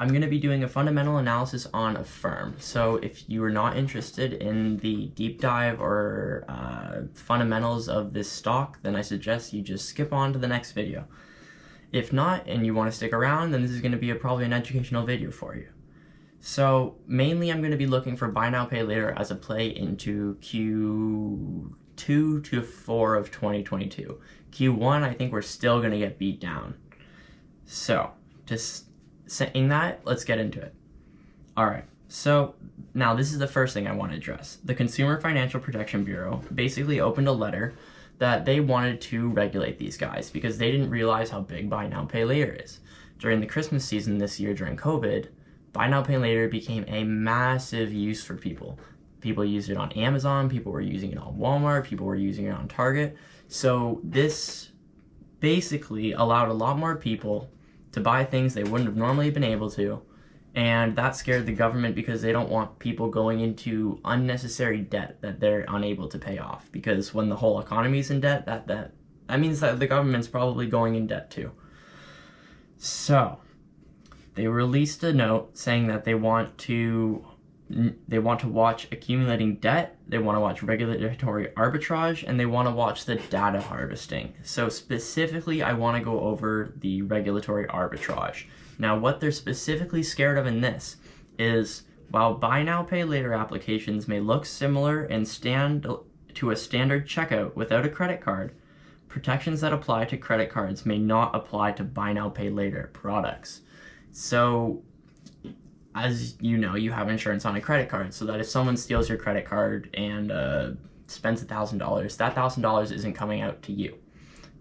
I'm going to be doing a fundamental analysis on Affirm. So if you are not interested in the deep dive or fundamentals of this stock, then I suggest you just skip on to the next video. If not, and you want to stick around, then this is going to be probably an educational video for you. So mainly I'm going to be looking for buy now, pay later as a play into Q2 to 4 of 2022. Q1, I think we're still going to get beat down. So just saying that, let's get into it. Alright, so now this is the first thing I want to address. The Consumer Financial Protection Bureau basically opened a letter that they wanted to regulate these guys because they didn't realize how big buy now, pay later is. During the Christmas season this year during COVID, buy now, pay later became a massive use for people. People used it on Amazon, people were using it on Walmart, people were using it on Target. So this basically allowed a lot more people to buy things they wouldn't have normally been able to, and that scared the government because they don't want people going into unnecessary debt that they're unable to pay off, because when the whole economy's in debt, that means that the government's probably going in debt too. So they released a note saying that they want to watch accumulating debt, they want to watch regulatory arbitrage, and they want to watch the data harvesting. So specifically, I want to go over the regulatory arbitrage. Now, what they're specifically scared of in this is, while buy now, pay later applications may look similar and stand to a standard checkout without a credit card, protections that apply to credit cards may not apply to buy now, pay later products. So as you know, you have insurance on a credit card, so that if someone steals your credit card and spends $1,000, that $1,000 isn't coming out to you.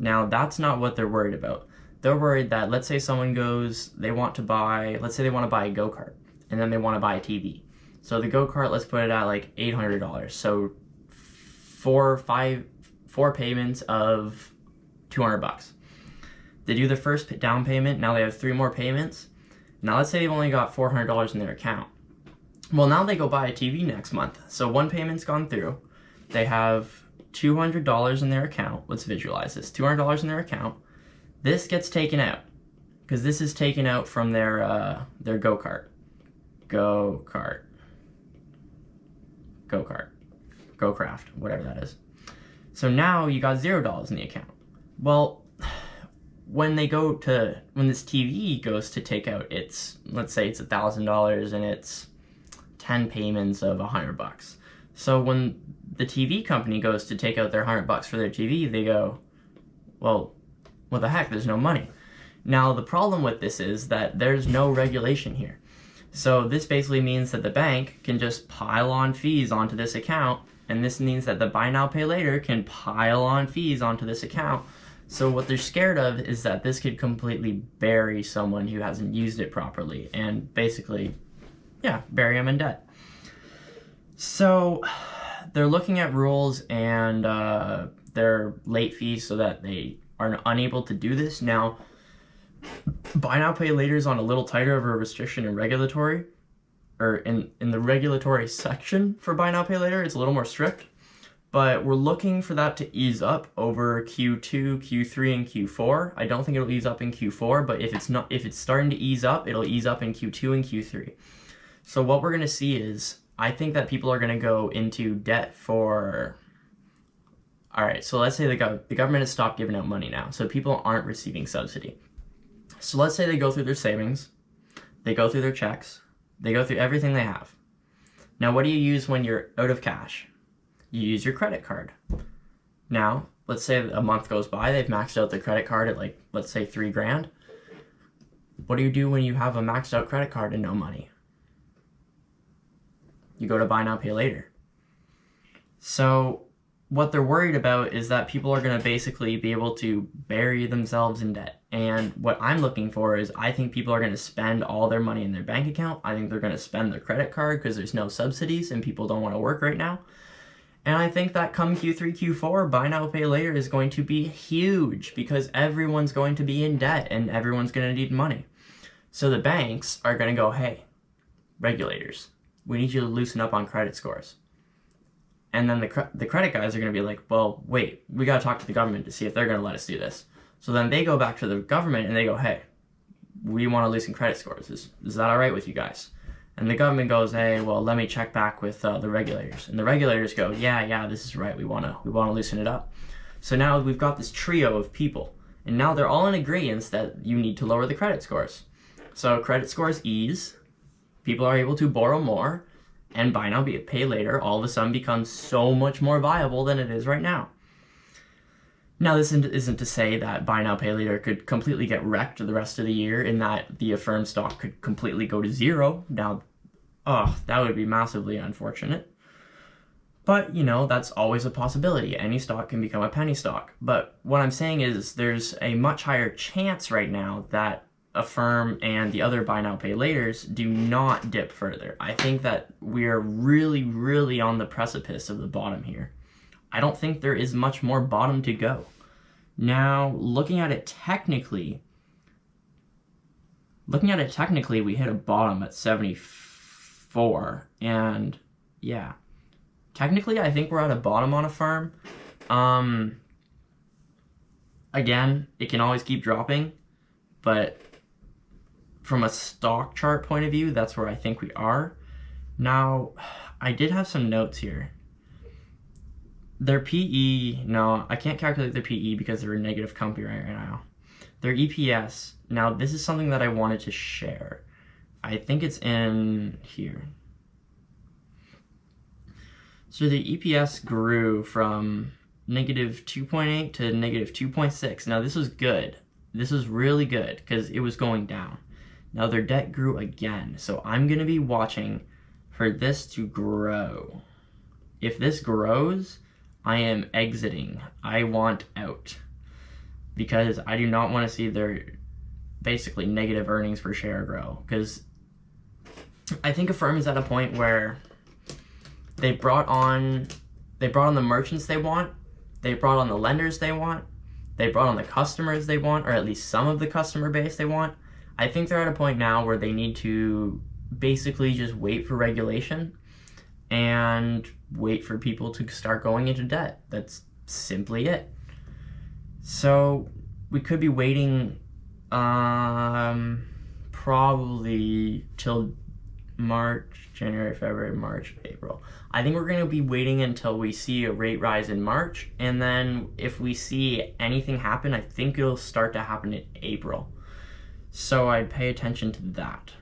Now, that's not what they're worried about. They're worried that, let's say someone goes, let's say they want to buy a go-kart, and then they want to buy a TV. So the go-kart, let's put it at like $800. So four payments of $200. They do the first down payment, now they have 3 more payments. Now let's say they've only got $400 in their account. Well, now they go buy a TV next month. So one payment's gone through. They have $200 in their account. Let's visualize this. $200 in their account. This gets taken out because this is taken out from their go-kart. Go-kart. Go-craft, whatever that is. So now you got $0 in the account. Well, when this TV goes to take out let's say it's $1,000 and it's 10 payments of $100. So when the TV company goes to take out their $100 for their TV, they go, well, what the heck, there's no money. Now the problem with this is that there's no regulation here. So this basically means that the bank can just pile on fees onto this account, and this means that the buy now, pay later can pile on fees onto this account. So what they're scared of is that this could completely bury someone who hasn't used it properly and basically, bury them in debt. So they're looking at rules and their late fees so that they are unable to do this. Now, buy now, pay later is on a little tighter of a restriction in regulatory, or in the regulatory section for buy now, pay later, it's a little more strict. But we're looking for that to ease up over Q2, Q3, and Q4. I don't think it'll ease up in Q4, but if it's starting to ease up, it'll ease up in Q2 and Q3. So what we're going to see is, I think that people are going to go into debt for... Alright, so let's say the government has stopped giving out money now, so people aren't receiving subsidy. So let's say they go through their savings, they go through their checks, they go through everything they have. Now, what do you use when you're out of cash? You use your credit card. Now, let's say a month goes by, they've maxed out their credit card at let's say $3,000. What do you do when you have a maxed out credit card and no money? You go to buy now, pay later. So what they're worried about is that people are going to basically be able to bury themselves in debt. And what I'm looking for is, I think people are going to spend all their money in their bank account. I think they're going to spend their credit card because there's no subsidies and people don't want to work right now. And I think that come Q3, Q4, buy now, pay later is going to be huge because everyone's going to be in debt and everyone's going to need money. So the banks are going to go, hey, regulators, we need you to loosen up on credit scores. And then the credit guys are going to be like, well, wait, we got to talk to the government to see if they're going to let us do this. So then they go back to the government and they go, hey, we want to loosen credit scores. Is that all right with you guys? And the government goes, hey, well, let me check back with the regulators. And the regulators go, yeah, this is right. We want to loosen it up. So now we've got this trio of people, and now they're all in agreement that you need to lower the credit scores. So credit scores ease, people are able to borrow more, and buy now, pay later all of a sudden becomes so much more viable than it is right now. Now, this isn't to say that buy now, pay later could completely get wrecked the rest of the year, in that the Affirm stock could completely go to zero. Now, that would be massively unfortunate. But, that's always a possibility. Any stock can become a penny stock. But what I'm saying is there's a much higher chance right now that Affirm and the other buy now, pay laters do not dip further. I think that we're really, really on the precipice of the bottom here. I don't think there is much more bottom to go. Now, looking at it technically, we hit a bottom at 74, and yeah, technically I think we're at a bottom on Affirm. Again, it can always keep dropping, but from a stock chart point of view, that's where I think we are. Now, I did have some notes here. Their PE, no, I can't calculate their PE because they're a negative company right now. Their EPS, now this is something that I wanted to share. I think it's in here. So the EPS grew from negative 2.8 to negative 2.6. Now this was good. This was really good because it was going down. Now their debt grew again. So I'm going to be watching for this to grow. If this grows, I am exiting. I want out, because I do not want to see their basically negative earnings per share grow, because I think Affirm is at a point where they brought on the merchants they want, they brought on the lenders they want, they brought on the customers they want, or at least some of the customer base they want. I think they're at a point now where they need to basically just wait for regulation and wait for people to start going into debt. That's simply it. So we could be waiting probably till March, January, February, March, April. I think we're going to be waiting until we see a rate rise in March, and then if we see anything happen, I think it'll start to happen in April. So I'd pay attention to that.